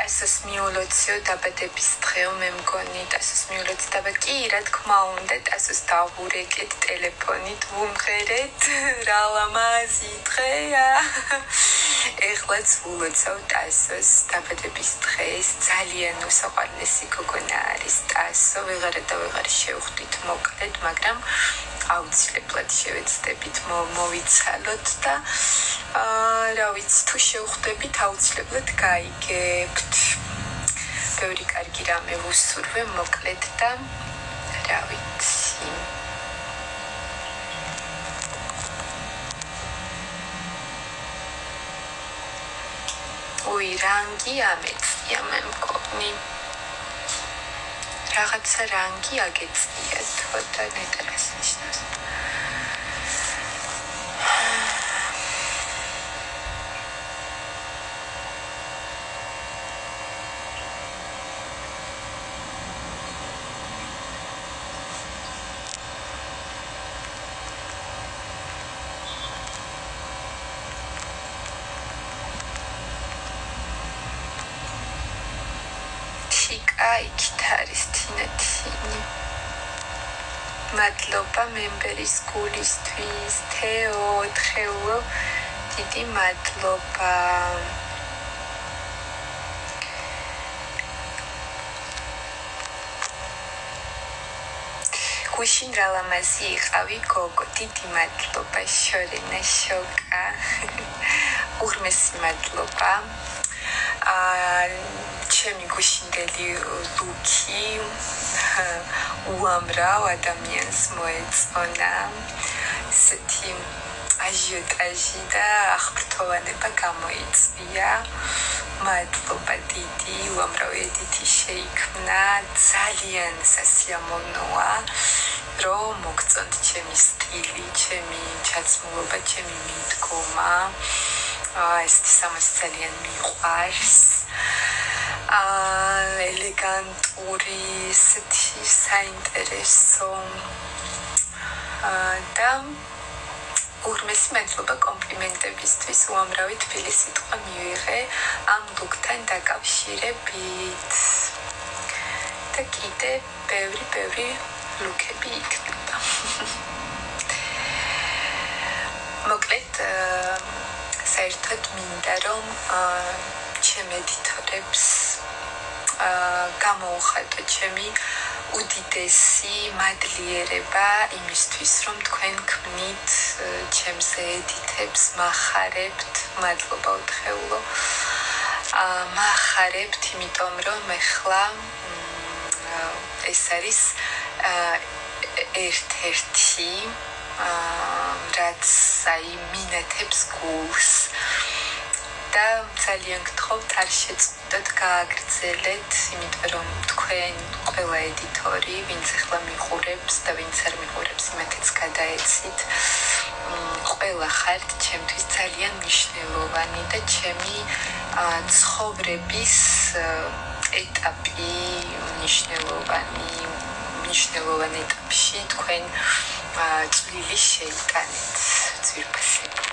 ტასოს მიულოციო დაბადების დღეო მე მგონი ტასოს მიულოცი დაბა კი რა თქმა უნდა ტასოს დავურეკეთ ტელეფონით ვუმღერეთ რა ლამაზი დღეა ეხლაც ვულოცავ ტასოს დაბადების დღეს ძალიან უსაყვარლესი გოგონა არის ტასო ვეღარა და ვეღარ შევხვდით მოკლედ მაგრამ აუცილებლად შევეცდებით მოვიცალოთ და რა ვიცი თუ შევხვდებით აუცილებლად გაიგებთ ბევრი კარგი რამე ვუსურვე მოკლედ და რა ვიცი ой ранგი ამეწია მე მგონი რაღაცა რანგი აგეწია თქო და ნეტარას ნიშნავს იქით არის თინათინი მადლობა მემბერის გულისთვის თეო თხეულო დიდი მადლობა გუშინ რა ლამაზი იყავი გოგო დიდი მადლობა შორენა შოკა უღრმესი მადლობა ჩემი გუშინდელი ლუკი უამრავ ადამიანს მოეწონა ისეთი აჟიოტაჟი და აღფრთოვანება გამოიწვია მადლობა დიდი უამრავ ედიტი შეიქმნა ძალიან სასიამოვნოა რომ მოგწონთ ჩემი სტილი ჩემი ჩაცმულობა ჩემი მიდგომა ესეთი სამოსი ძალიან მიყვარს ელეგანტური ისეთი საინტერესო და უღრმესი მადლობა კომპლიმენტებისთვის უამრავი თბილი სიტყვა მივიღე ამ ლუკთან დაკავშირებით და კიდე ბევრი ლუკები იქნება მოკლედ საერთოდ მინდა რომ ჩემ ედიტორებს გამოუხატო ჩემი უდიდესი მადლიერება იმისთვის რომ თქვენ ქმნით ჩემზე ედიტებს მახარებთ მადლობა უთხრელო მახარებთ იმიტომ რომ ეხლა ეს არის ერთ-ერთი რაც აი მინათებს გულს და ძალიან გთხოვთ არ შეწყვეტოთ გააგრძელეთ იმიტომ რომ თქვენ ყველა ედიტორი ვინც ახლა მიყურებს და ვინც არ მიყურებს იმათაც გადაეცით ყველა ხართ ჩემთვის ძალიან მნიშვნელოვანი და ჩემი ცხოვრების ეტაპი მნიშვნელოვანი ეტაპში თქვენ წვლილი შეიტანეთ ძვირფასები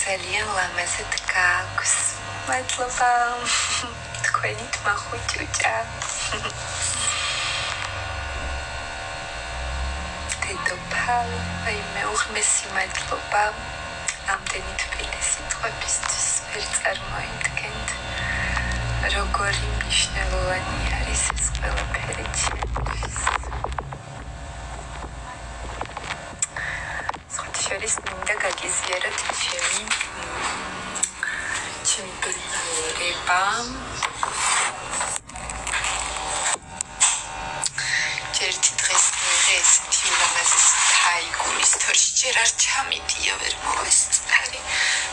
ძალიან ლამაზად გაქვს მადლობა თქვენი თმა ხუჭუჭა დედოფალ აი მე უღმესი მადლობა ამდენი თბილი სიტყვებისთვის ვერ წარმოიდგენთ როგორი მნიშვნელოვანი არის ეს ყველაფერი ჩემთვის შორის მინდა გაგიზიაროთ ჩემი პლანირება ერთი დღეს მივიღე ესეთი ულამაზესი თაიგული ისტორში ჯერ არ ჩამიდია ვერ მოვესწარი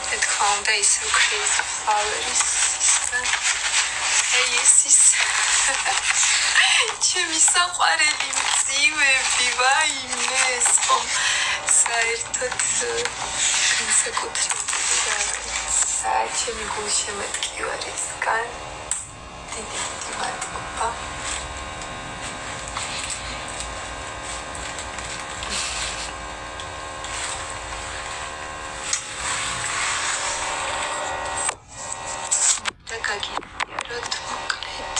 და თქმა უნდა ისევ crazy flowers ჩემი საყვარელი მძივები ვაიმეს ხომ საერთოდ განსაკუთრებული ჩემი გულშემატკივარისგან დიდი მადლობა და გაგიაროთ მოკლედ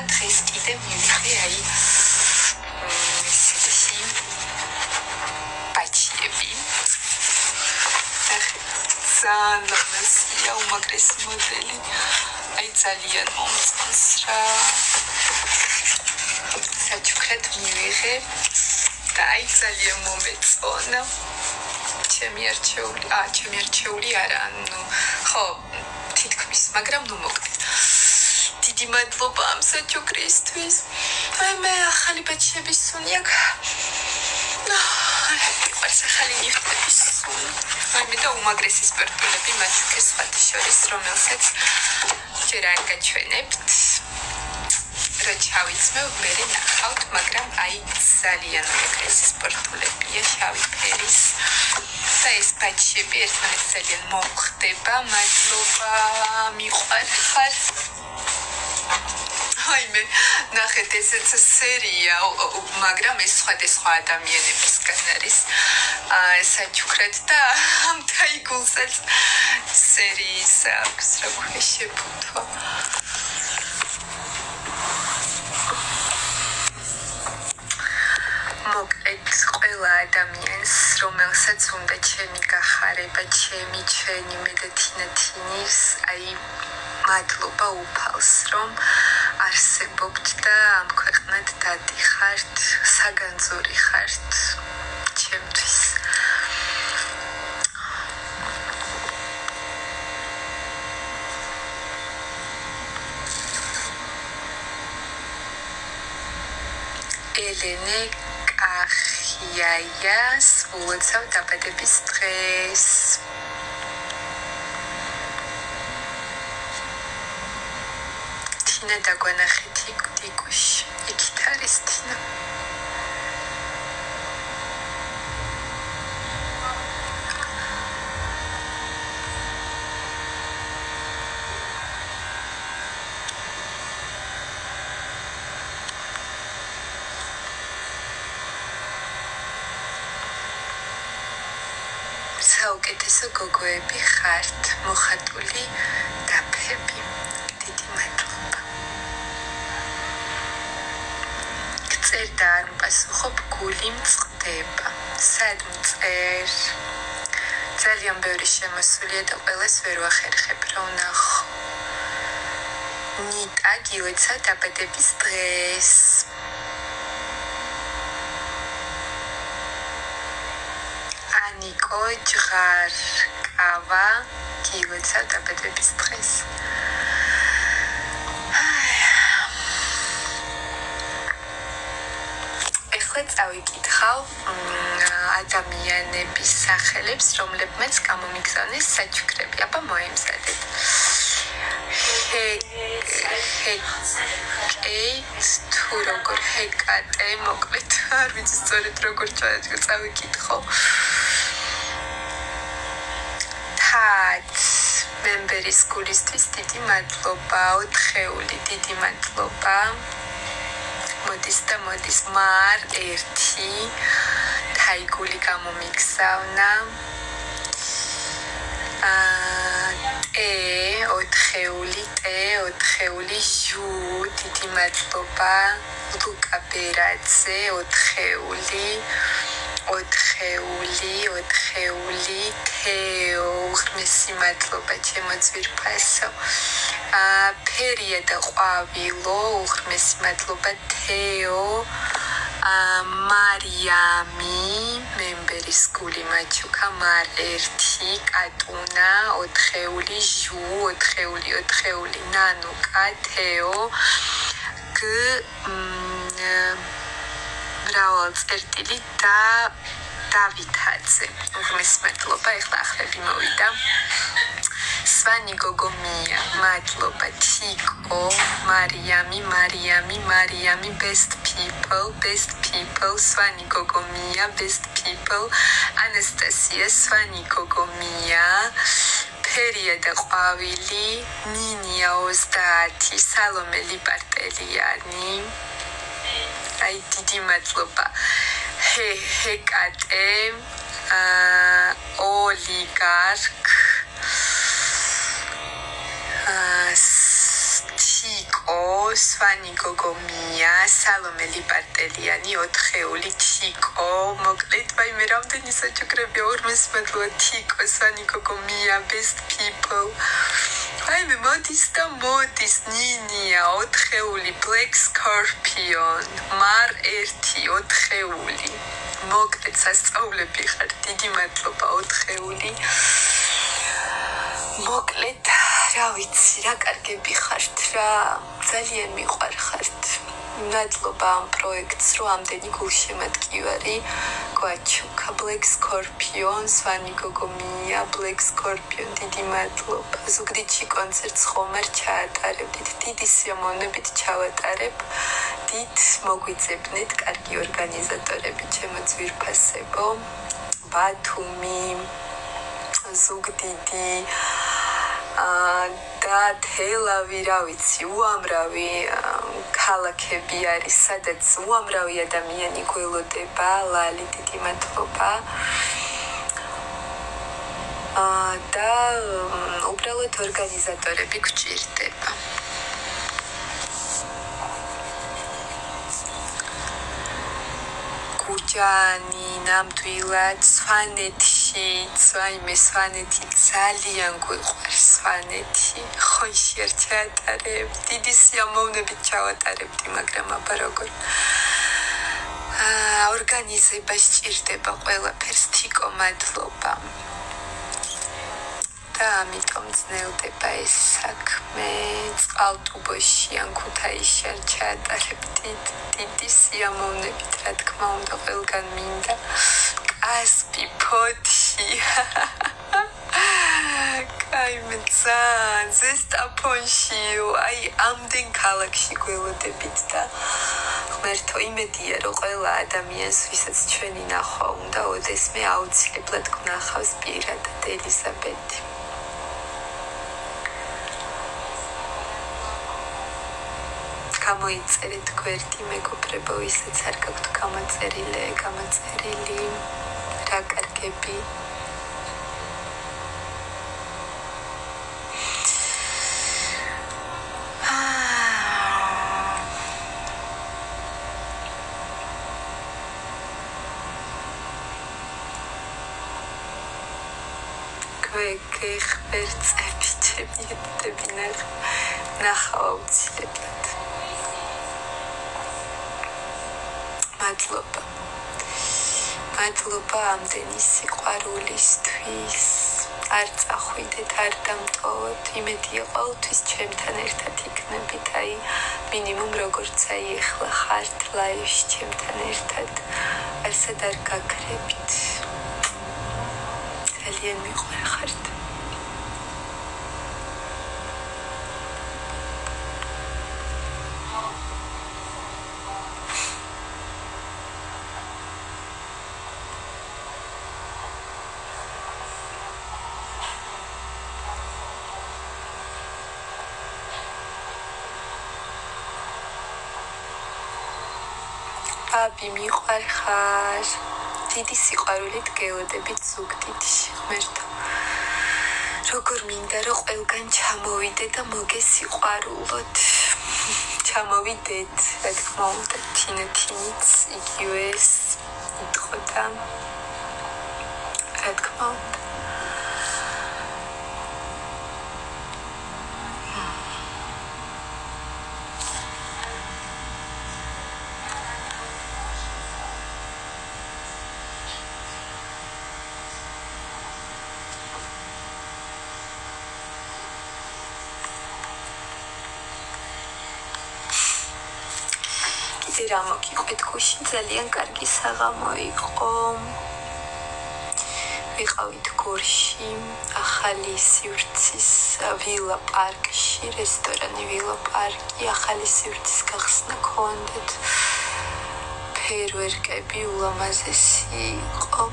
დღეს კიდე მივიღე აი ესეთი პაჩიები ძალიან ლამაზია უმაგრესი მოდელი აი ძალიან მომწონს რა საჩუქრად მივიღე და აი ძალიან მომეწონა ჩემი არჩეული არა ანუ ხო თითქმის მაგრამ ნუ მოკლედ დიდი მადლობა ამ საჩუქრისთვის. მე ახალი პაჩიების სუნი აქვს. ახალი ნივთების სუნი. მე და უმაგრესი სპორტულები მაჩუქეს სხვათა შორის, რომელსაც ჯერ არ გაჩვენებთ. რა ჩავიცმევ, მე ნახავთ, მაგრამ აი ძალიან უმაგრესი სპორტულებია შავი ფერის. და ეს პაჩიები ერთმანეთს ძალიან მომხდება. მადლობა, მიყვარხარ. მე ნახეთ ესეც სერია, მაგრამ ეს სხვადასხვა ადამიანებისგან არის საჩუქრად და ამ თაიგულსაც სერიის აქვს, რა ქვია შეფუთვა. მოკლედ ყველა ადამიანს, რომელსაც უნდა ჩემი გახარება, ჩვენი მე და თინათინის, აი მადლობა უფალს, რომ არსებობთ და ამ ქვეყნად დადიხართ, საგანძური ხართ ჩემთვის. ელენე კახიაიას ულოცავ დაბადების დღეს. თინა დაგვანახეთ იგუში, იქით არის თინა. საუკეთესო გოგოები ხართ, მოხატული დაფები. დიდი მადლობა. წერ და არ პასუხობ, გული მწყდება. სად მწერ? ძალიან ბევრი შემოსულია და ყველას ვერ ვახერხებ, რა ვნახო. ნიტა გილოცა დაბადების დღეს. ანიკო ჯღარკავა გილოცა დაბადების დღეს. წავიკითხავ ადამიანების სახელებს, რომლებმაც გამომიგზავნეს საჩუქრები. აბა მოემზადეთ. თუ როგორ ჰეკატე, მოკლედ არ ვიცი სწორედ როგორ წავიკითხო. თაც მემბერის გულისთვის დიდი მადლობა, 4 დიდი მადლობა. მოდის და მოდის მარ 1 თაიგული გამომიგზავნა. ოთხეული ჟუ დიდი მადლობა. ლუკა ბერაძე 4 თეო ღმესი მადლობა ჩემო ძვირფასო. ფერია და ყვავილო უღრმესი მადლობა თეო. მარიამი მემბერის გული მაჩუკა მარ 1 კატუნა 4 ჟუ 4 ნანუკა თეო გ მრავალწერტილი და დავითაძე უღმის მადლობა ეხლა ახლები მოვიდა სვანი გოგომია მადლობა თიკო მარიამი best people სვანი გოგომია best people ანასტასია სვანი გოგომია ფერია და ყვავილი ნინია 30 სალომე ლიპარტელიანი აი დიდი მადლობა ჰეკატე ოლიგარქ თიკო სვანი გოგომია სალომე ლიპარტელიანი 4 თიკო მოკლედ ვაი მე რამდენი საჩუქრები ორმეს მადლობა თიკო სვანი გოგომია best people აი მე მოდის ნინია 4 black scorpion მარ 1 4 მოკლედ სასწაულები ხარ დიდი მადლობა 4 მოკლედ რა ვიცი რა კარგები ხართ რა ძალიან მიყვარხართ მადლობა ამ პროექტს რომ ამდენი გულშემატკივარი გვაჩუქა black scorpion სვანი გოგომია black scorpion დიდი მადლობა ზუგდიდში კონცერტს ხომარ ჩაატარებდით დიდი სიამოვნებით ჩავატარებ დიდ მოგვიწებნეთ კარგი ორგანიზატორები ჩემო ძვირფასებო ბათუმი ზუგდიდი და თელავი რა ვიცი უამრავი ქალაქები არის სადაც უამრავი ადამიანი გველოდება ლალი დიდი მადლობა და უბრალოდ ორგანიზატორები გჭირდება გურჯანი ნამდვილად სვანეთში ცვაიმე სვანეთი ძალიან გვიყვარს სვანეთი ხონში არ ჩაატარებ დიდი სიამოვნებით ჩავატარებდი მაგრამ აბა როგორ ორგანიზება სჭირდება ყველაფერს თიკო მადლობა და ამიტომ ძნელდება ეს საქმე წყალტუბოში ან ქუთაისში არ ჩაატარებდი დიდი სიამოვნებით რა თქმა უნდა ყველგან მინდა კასპი ფოთში კაი მეცან ზესტაფონში აი ამდენ ქალაქში გველოდებით და ღმერთო იმედია რომ ყველა ადამიანს ვისაც ჩვენი ნახვა უნდა ოდესმე აუცილებლად გნახავს პირადად ელიზაბეთი გამოიწერეთ გვერდი მეგობრებო ვისაც არ გაქვთ გამოწერილი რა კარგები გვეგეხბერწები ჩემი ნახავ აუცილებლად მადლობა ამდენი სიყვარულისთვის არ წახვიდეთ არ დამტოვოთ იმედია ყოველთვის ჩემთან ერთად იქნებით აი მინიმუმ როგორც აი ეხლა ხართ ლაივში ჩემთან ერთად არსად არ გაქრებით ძალიან მიყვარხართ აბი მიყვარხარ დიდი სიყვარულით გელოდებით ზუგდიდში ღმერთო როგორ მინდა რომ ყველგან ჩამოვიდე და მოგესიყვარულოთ ჩამოვიდეთ რა თქმა უნდა თინითინიც იგივე იტყოდა რა თქმა უნდა იცი რა მოგიყვით გუშინ ძალიან კარგი საღამო იყო ვიყავით გორში ახალი სივრცის ვილა პარკში რესტორანი ვილა პარკი ახალი სივრცის გახსნა გქონდათ ფეირვერკები ულამაზესი იყო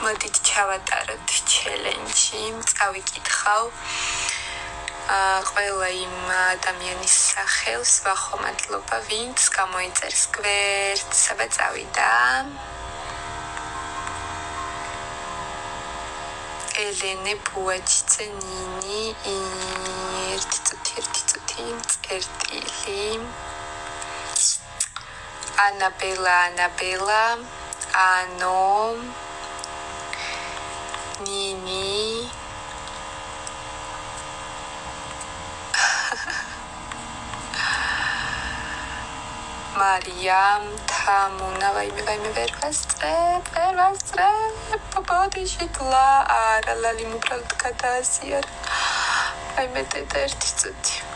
მოდით ჩავატაროთ ჩელენჯი, წავიკითხავ ყველა იმ ადამიანის სახელს, ვახო მადლობა, ვინც გამოიწერს გვერდს, აბა წავიდა. ელენე ბუაჩიძე ნინი, ერთი წუთი, წერტილი. ანაბელა, ანო Nini Mariam Tamuna vaime vervastre popodishikla ara lali mupravd kadasiar vaime teta erti წუთი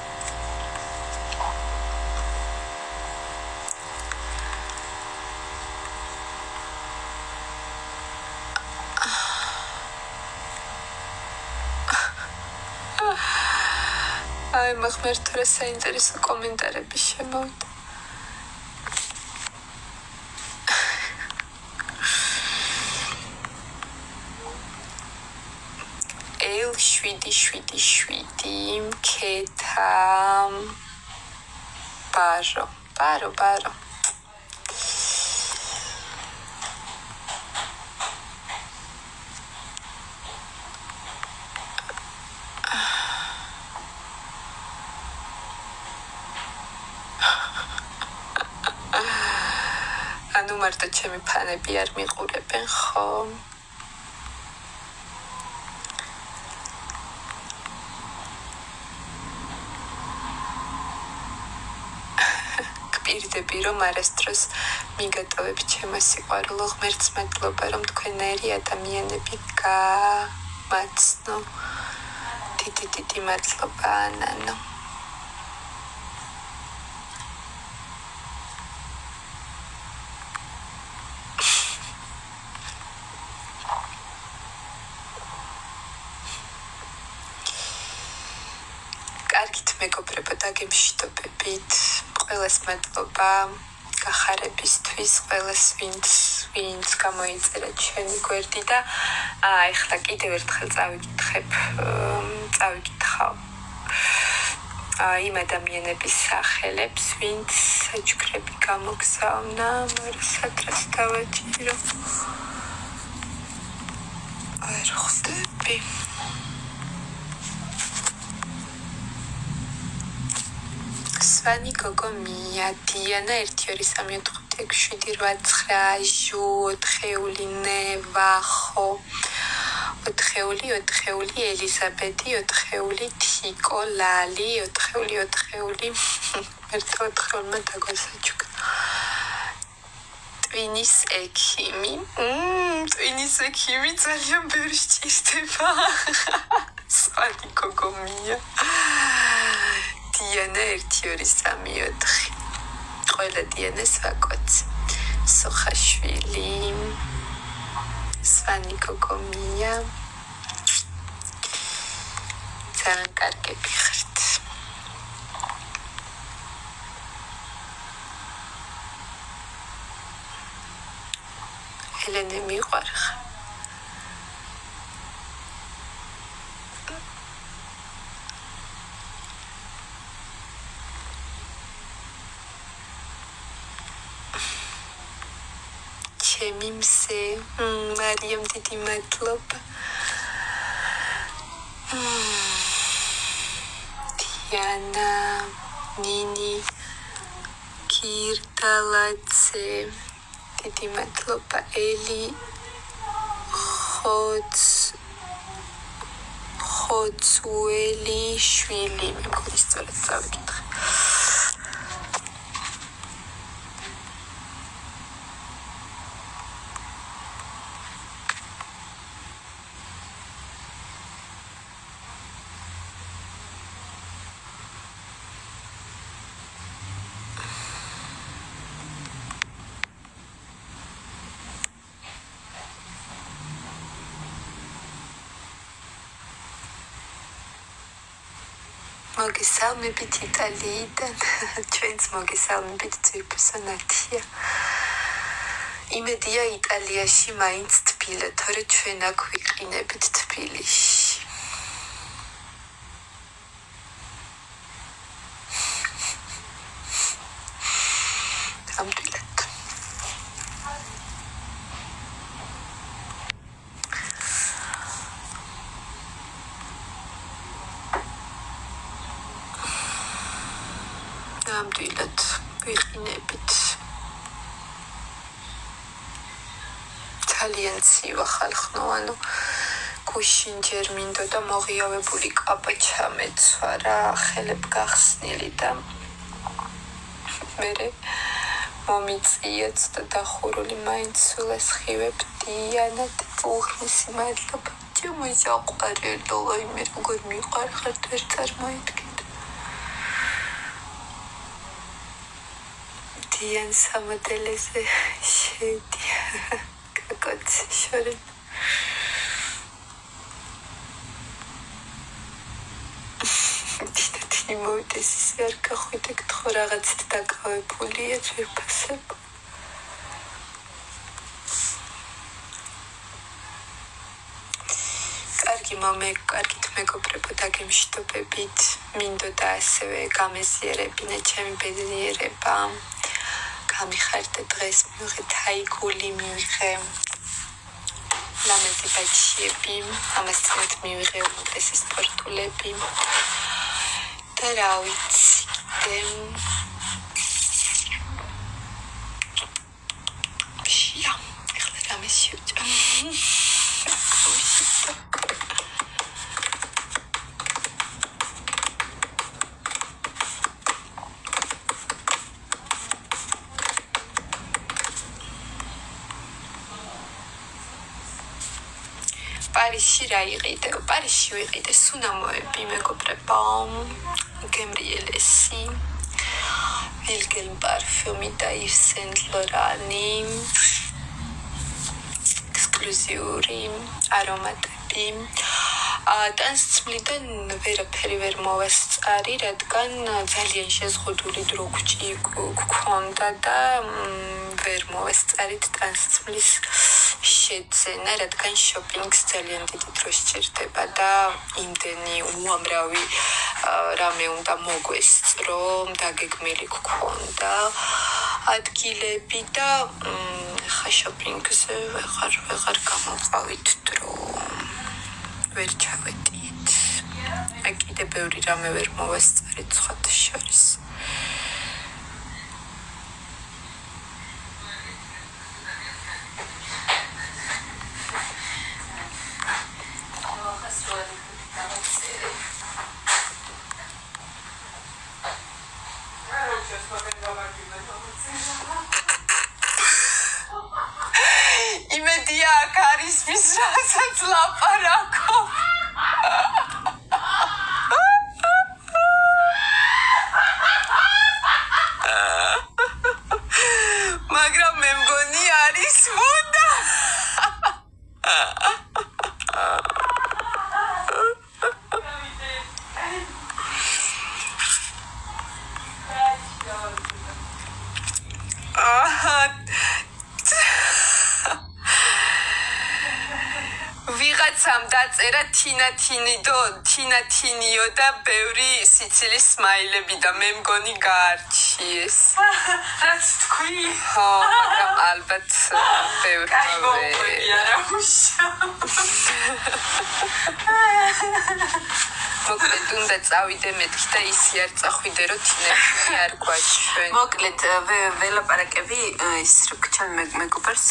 აი მახმერთ რა საინტერესო კომენტარები შემოვიდა ელ 7 ქეთა ბარო ანუ მარტო ჩემი ფანები არ მიყურებენ ხო გპირდები რომ არასდროს მიგატოვებ ჩემო სიყვარულო ღმერთს მადლობა რომ თქვენნაირი ადამიანები გამაცნო დიდი მადლობა ანანო კარგით მეგობრებო დაგემშვიდობებით ყველას მადლობა გახარებისთვის ყველას ვინც გამოიწერა ჩვენი გვერდი და ეხლა კიდევ ერთხელ წავიკითხავ იმ ადამიანების სახელებს ვინც საჩუქრები გამოგზავნა სადრას დავაჭირო არ ხვდები Svani Gogomia, Diana, 1-2-3-4-5-7-8 Ჟუ, 4 ვახო, 4 ელიზაბეთი, 4 თიკო, ლალი, 4 მერტო დაგოსაჩუქ. ტვინის ექიმი, ძალიან ბევრი სჭირდება. Svani Gogomia. Diana 1-2-3-4 ყველა დიანას ვაკოც სოხაშვილი Svani Gogomia ძალიან კარგები ხართ ელენე მიყვარხ ჩემი იმსე მარიამ დიდი მადლობა დიანა ნინი კირდალაძე დიდი მადლობა ელი ხოცუელი შვილი მე მგონის სწორად წავიკითხე მოგესალმებით იტალიიდან ჩვენც მოგესალმებით ძვირფასო ნათია იმედია იტალიაში მაინც თბილა თორე ჩვენ აქ ვიყინებით თბილისში ამდილად ნამდვილად ვიყინებით ძალიან ცივა ხალხნო ანუ გუშინ ჯერ მინდოდა მოღიავებული კაბა ჩამეცვა რა ხელებ გახსნილი და მერე მომიწიეც და დახურული მაინც სულ ესხივებ დიანა უღრმესი მადლობა ჩემი საყვარელო მე როგორ მიყვარხართ ვერ წარმოიდგინე დიან სამოდელზე შედი კაკოც შორე თითი მოვიდეს ისე არ გახვიდე გთხო რაღაცით დაკავებულია ძვირფასება კარგით მეგობრებო დაგემშვიდობებით მინდოდა ასევე გამეზიერებინა ჩემი ბედნიერება გამიხარდა დღეს მივიღეთ ჰაიგული მივიღე ლამაზი ბაჩიები ამასთანავე მივიღე უმეტესი სპორტულები და რა ვიცი შია ეხლა რამე შევჭა პარიზში რა იყიდე? პარიზში ვიყიდე სუნამოები მეგობრებო გემრიელესი ვილგელმ პარფიუმი და ივ სენ ლორანი ექსკლუზიური არომატები ტანსაცმლიდან ვერაფერი ვერ მოვასწარი რადგან ძალიან შეზღუდული დრო გქონდა და ვერ მოვასწარით ტანსაცმლის შეძენა, რადგან შოპინგს ძალიან დიდი დრო სჭირდება და იმდენი უამრავი რამე უნდა მოგვესწრო, დაგეგმილი გქონდა ადგილები და ხა შოპინგზე ვეღარ გამოვყავით დრო. ვერ ჩავედით. კიდე ბევრი რამე ვერ მოვასწარით სხვათა შორის. იმედია აქ არის მის რასაც ლაპარაკო. მაგრამ მე მგონი არის მოდა. ვიღაცამ დაწერა თინათინიო და ბევრი სიცილის სმაილები და მე მგონი გაარჩი. ეს. რაც თქვი? მაგრამ ალბათ ბევრი კაი მოყვები არა უშო. მოკლედ უნდა წავიდე მეთქი და ისი არ წახვიდე რომ თინებში არ გვაჩვენ. მოკლედ ველაპარაკები ის რქჩან მეგობრს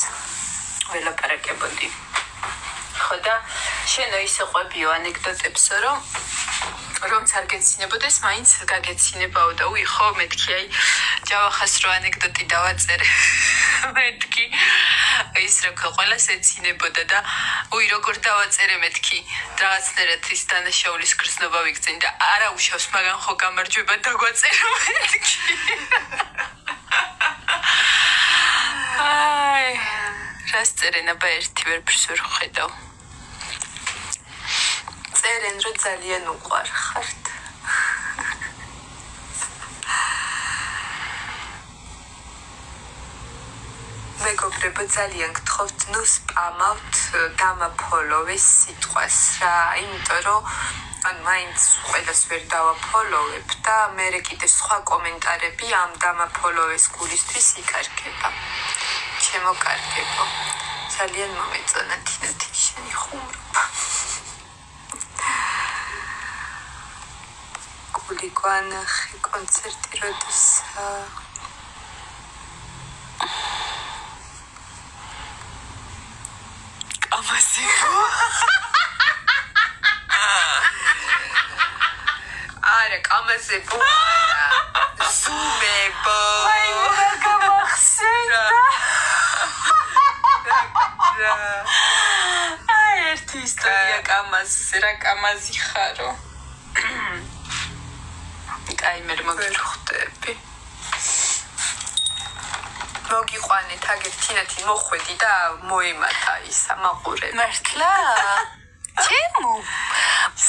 ველაპარაკებოდი. ხო და შენო ისე ყვებიო ანეკდოტებსო რომც არ გეცინებოდეს მაინც გაგეცინებაო და უი ხო მეთქი აი ჯავახას რო ანეკდოტი დავაწერე მეთქი ის რა ყველას ეცინებოდა და უი როგორ დავაწერე მეთქი რაღაცნაირად ის დანაშაულის გრძნობა ვიგრძენ და არა უშავს მაგან ხო გამარჯვება დაგვაწერა მეთქი აი რას წერენ აბა ერთი ვერაფერს ვერ ხედავ წერენ რომ ძალიან უყვარხართ მეგობრებო ძალიან გთხოვთ ნუ სპამავთ დამაფოლოვეს სიტყვას რა იმიტომ რომ ან მაინც ყველას ვერ დავაფოლოვებ და მერე კიდე სხვა კომენტარები ამ დამაფოლოვეს გულისთვის იკარგება ჩემო კარგებო ძალიან მომეწონა თინათი შენი ხუმრობა გული გვანახე კონცერტი როდესაც კამაზიკო არა კამაზიკო ზუმებო აი რა გამახსენდა აი ერთი ისტორია კამაზზე რა კამაზი ხარო აი მე მოგიხდები მოგიყვანეთ აგერ თინათი მოხვედი და მოემათა ის ამაყურე მართლა ჩემო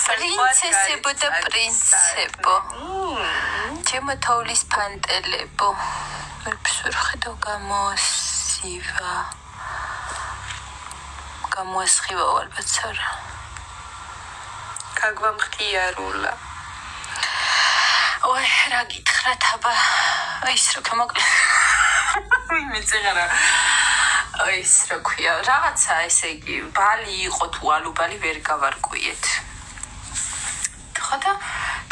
პრინცესებო და პრინცებო ჩემო თოვლის ფანტელებო ვერაფერ ხედავ გამოასხივა ალბათ არა გაგვამხიარულა ой რა გითხრათ აბა ის რო მოკლე მე წერა ის რა ქვია რაღაცა ესე იგი ბალი იყო თუ ალუბალი ვერ გავარკვიეთ ხო და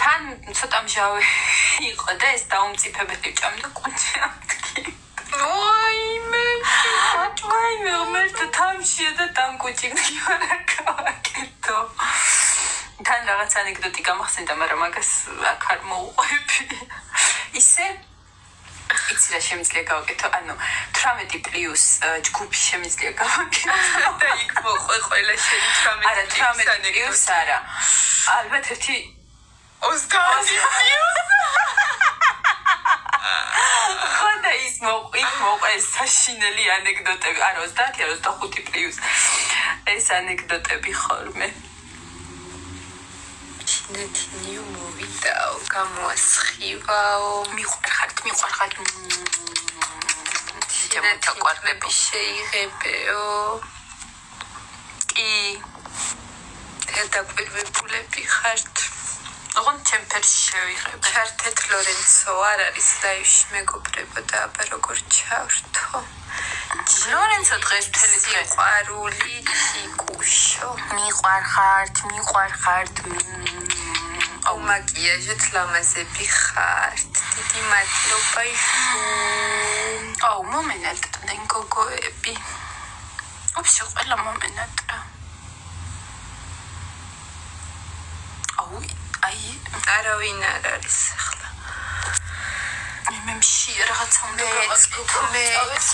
თან ცოტა მჟავე იყო და ეს დაუმწიფებელი ჭამდა კუნჩი ამტკი ვაი მე თამშია და დამკუჭი მიგორა გავაკეთო თან რაღაც ანეკდოტი გამახსენდა მაგრამ მაგას აქ არ მოუყვები ისე იცი რა შემიძლია გავაკეთო ანუ 18+ ჯგუფი შემიძლია გავაკეთო და იქ მოყვე ყველა შენი 18+ არა ალბათ ერთი 20+ ხო და ის მოყვე საშინელი ანეკდოტები არა 30 25+ ეს ანეკდოტები ხოლმე ნეთინიო მოვიდაო გამოასხივაო მიყვარხართ თინათი შეიღებეო კი გადაკვირვებულები ხართ ოღონდ ჩემფერს შევიღებ ჩართეთ ლორენცო არ არის ლაივში მეგობრებო და აბა როგორ ჩავრთო ლორენცო დღეს მთელი დღე ყვარული თიკუშო მიყვარხართ აუ მაკიაჟეთ ლამაზები ხართ დიდი მადლობა აუ მომენატრდნენ გოგოები ოფში ყველა მომენატრა აუ აი არავინ არ არის ახლა მე მში რაღაცა უნდა გავაკეთო მე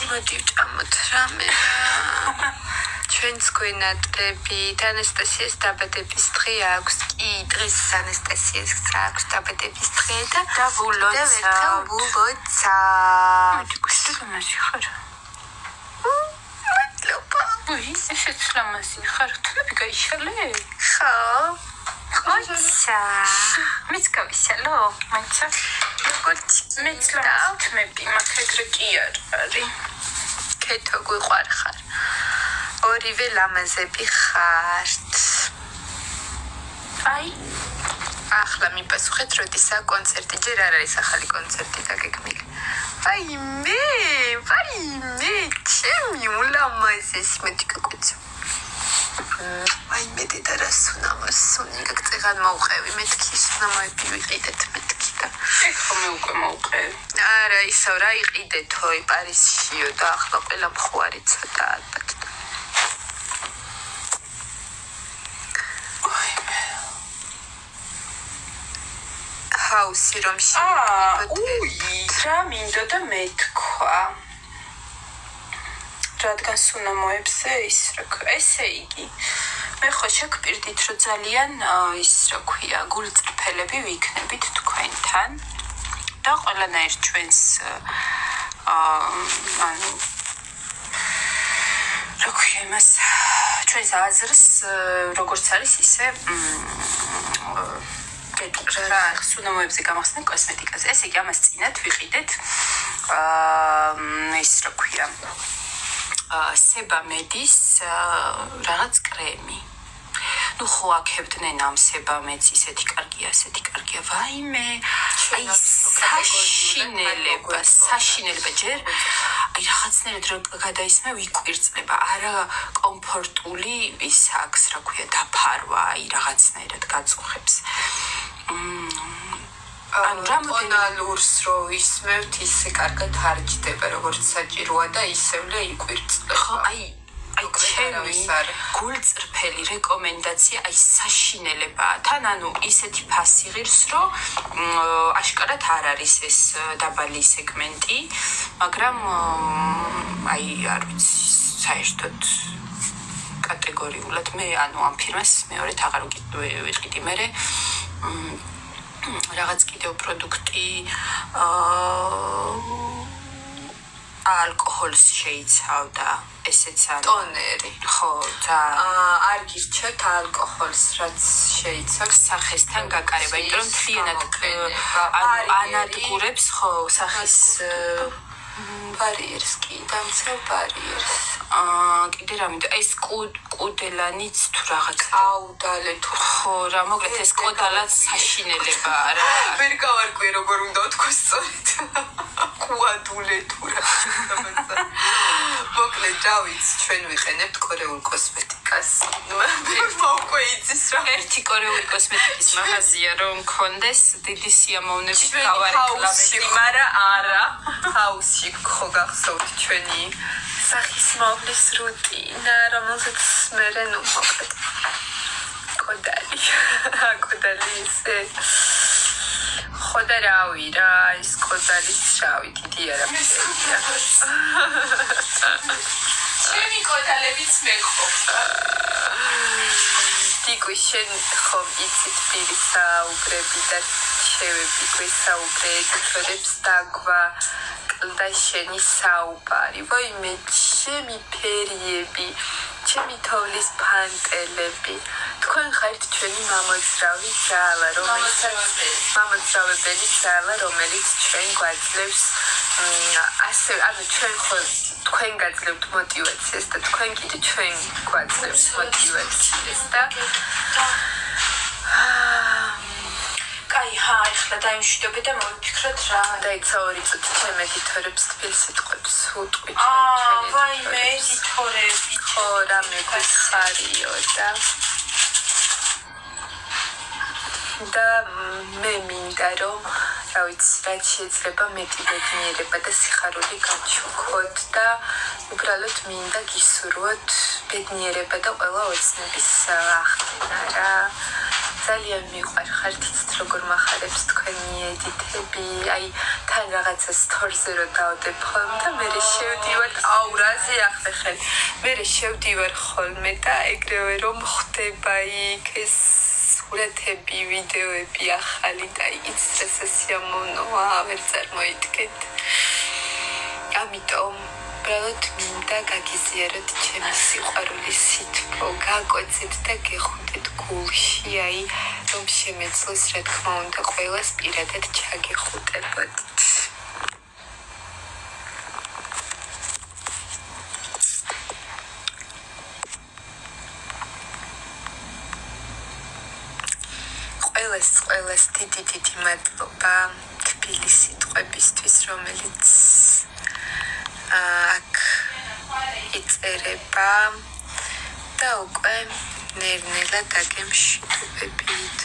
მოდი ვჭამოთ რამე ჩვენს გვენატრები ანასტასიას დაბადების დღე აქვს კი დღეს ანასტასიას აქვს დაბადების დღე და ვულოცა მოდი გუშტილამაზი ხარ მადლობა უი ესეც ლამაზი ხარ თუნები გაიშალე ხო ხოცა მეც გავიშალო მაინცა როგორც მეც ლამაზი მაგ ეგრე კი არ არის კეთო გვიყვარხარ ორივე ლამაზები ხართ აი ახლა მიპასუხეთ, როდისა კონცერტი ჯერ არ არის ახალი კონცერტი დაგეგმილი. ვაიმე, ჩემი ულამაზესი მეტი გაკვეცო. ვაიმე დედა რა სუნამასონი გაგწეღან მოუყევი მეთქი სუნამები ვიყიდეთ მეთქი და ხომ უკვე მოუყევი. არა ისევ რა იყიდეთო პარიზშიო და ახლა ყველა მხوارი ცოტა ალბათ. ჰაუსი რომ რა მინდოდა მეთქვა. რადგან სუნამოებზე ის რა ქვია, ესე იგი. მე ხო შეგპირდით, რომ ძალიან ის რა ქვია, გულწრფელები ვიქნებით თქვენთან და ყველანაირ ჩვენს ანუ რა ქვია იმას ჩვენს აზრს როგორც არის ისე რა სუნამოებზე გამახსნეთ კოსმეტიკაზე. ესე იგი ამას წინათ ვიყიდეთ ის რა ქვია სებამედის რაღაც კრემი. ნუ ხო აქებდნენ ამ სებამედს ისეთი კარგია, ვაიმე, აი საშინელება ჯერ აი რაღაცნაირად რომ გადაისმე ვიკვირწლება, არა კომფორტული ის აქვს, რა ქვია, დაფარვა, აი რაღაცნაირად გაწუხებს. ტონალურს რო ისმევთ ისე კარგად არჯდება როგორც საჭიროა და ისევლე იკვირწლება. ხო, აი ჩემი გულწრფელი რეკომენდაცია აი საშინელებაა. თან ანუ ისეთი ფასი ღირს, რომ აშკარად არ არის ეს დაბალი სეგმენტი, მაგრამ აი არ ვიცი, საერთოდ კატეგორიულად მე ანუ ამ ფირმას მეორედ აღარ ვიყიდი მერე რაღაც კიდევ პროდუქტი ალკოჰოლს შეიცავდა ესეც არის ტონერი ხო და არ გირჩევთ ალკოჰოლს რაც შეიცავს სახესთან გაკარება იმიტომ რომ მთლიანად ანადგურებს ხო სახის ბარიერს კი დამცავ ბარიერს კიდე რა მინდა ეს კუდელანიც თუ რაღაც აუდალე თუ ხო რა მოკლედ ეს კოდალაც საშინელებაა რა ვერ გავარკვე როგორ უნდა თქვა სწორედ კუადულე თუ რა მოკლედ დავიც ჩვენ ვიყენებთ კორეულ კოსმეტიკას მოყვე იცის რა ერთი კორეული კოსმეტიკის მაღაზია რომ მქონდეს დიდი სიამოვნებით გავარეკლამები მაგრამ არა ჰაუსში ხო გახსოვთ ჩვენი სახის მოვლის რუტინა რომელსაც მე ნუ მოკლედ კოდალი ისე ხო და რავი რა ის კოდალის რავი დიდი არაფერია ჩემი კოდალებიც მეყოფა ტიკვი შენ ხომ იცით პირისაუბრები და შევები გვესაუბრეთ ჩვენებს დაგვა და შენი საუბარი ვაიმე ჩემი ფერიები ჩემი თოვლის ფანტელები თქვენ ხართ ჩვენი მამოძრავი ძალა მამოძრავებელი ძალა რომელიც ჩვენ გვაძლევს ასე ანუ ჩვენ ხო თქვენ გაძლევთ мотивაციას და თქვენ კიდე ჩვენ გვაძლევთ мотивაციას და აი ახლა დაიმშვიდობე და მოვიფიქროთ რა დაიცა 2 წუთი ჩემ ედიტორებს თბილ სიტყვებს უტყვით ვაიმე ედიტორები ხო რამე გიხარიო და მე მინდა რომ რა ვიცი რაც შეიძლება მეტი ბედნიერება და სიხარული გაჩუქოთ და უბრალოდ მინდა გისურვოთ ბედნიერება და ყველა ოცნების ახდენა რა ძალიან მიყვარხართ იცით როგორ მახარებს თქვენი ედიტები აი თან რაღაცა სტორზე რო დავდებ ხოლმე და მე შევდივარ აურაზე ახლა მე შევდივარ ხოლმე და ეგრევე რომ ხდება იქ ეს სურათები ვიდეოები ახალი და იცით ეს სიამოვნოა ვერ წარმოიდგენთ ამიტომ უბრალოდ მინდა გაგიზიაროთ ჩემი სიყვარულის სითბო გაკოცეთ და გეხუტეთ გულში აი რომ შემეძლოს რა თქმა უნდა ყველას პირადად ჩაგეხუტებოდით ყველა ყველას დიდი მადლობა თბილის სიტყვებისთვის, რომელიც აქ იწერება და უკვე ნერნელა დაგემშვიდობებით.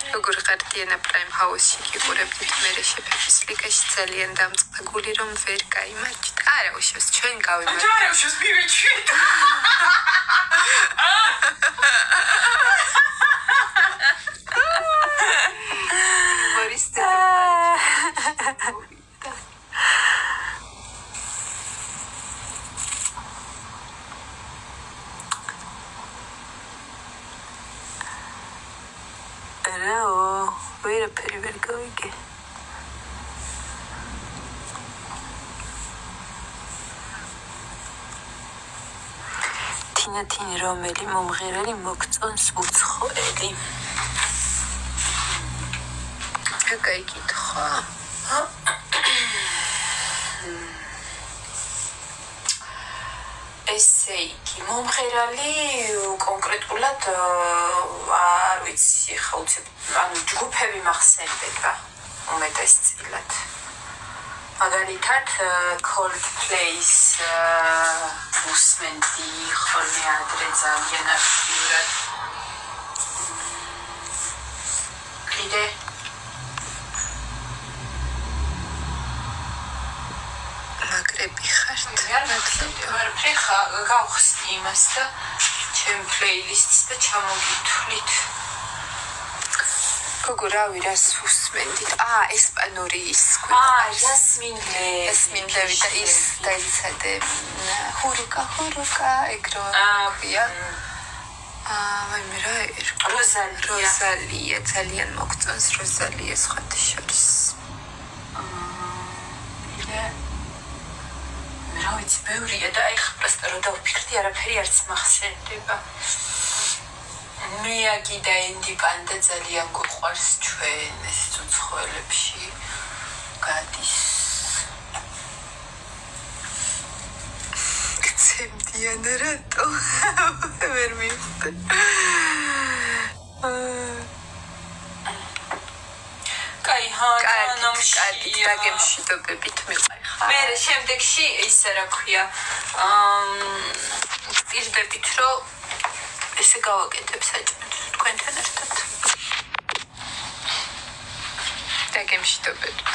როგორ ხარდიან პრაიმ ჰაუსში გიყურებდით მერე შეფების ლიგაში ძალიან დამწყებული რომ ვერ გაიმარჯვით. არა უშავს ჩვენ გავიმარჯვეთ. არა უშავს მივიჩვით. ვერაფერი ვერ გავიგე. თინათინი რომელი მომღერალი მოგწონს უცხოელი? გაიგითხა. ესე იგი, მომღერალი კონკრეტულად არ ვიცი, ხა უცებ, ანუ ჯგუფები მახსენდება უმეტესწილად. მაგალითად, Coldplay-ს უსმენდი ხოლმე ადრე ძალიან აქტიურად. კიდე მაგრები ხართ. ვარაფერი გავხსნი იმას და ჩემ პლეილისტს და ჩამოგითვლით. გოგო რავი რას უსმენდით? ესპანური ის იასმინ ლევი და ის დაიცადე ჰურუკა ეგრო ქვია. მე რა როზალია ძალიან მოგწონს როზალია სხვათა შორის. რა ვიცი ბევრია და აი ხა რო დავფიქრდი არაფერი არც მახსენდება. მეაგი და ინდიპანდა ძალიან გვყვარს ჩვენ ეს უცხოელებში გადის. გცემდიან რატო ვერ მივხვდი. კაი დაგემშვიდობებით მიყავ. მე შემდეგში ისე რა ქვია პირდებით რომ ესე გავაკეთებ საჭმელს თქვენთან ერთად. დაგემშვიდობებით.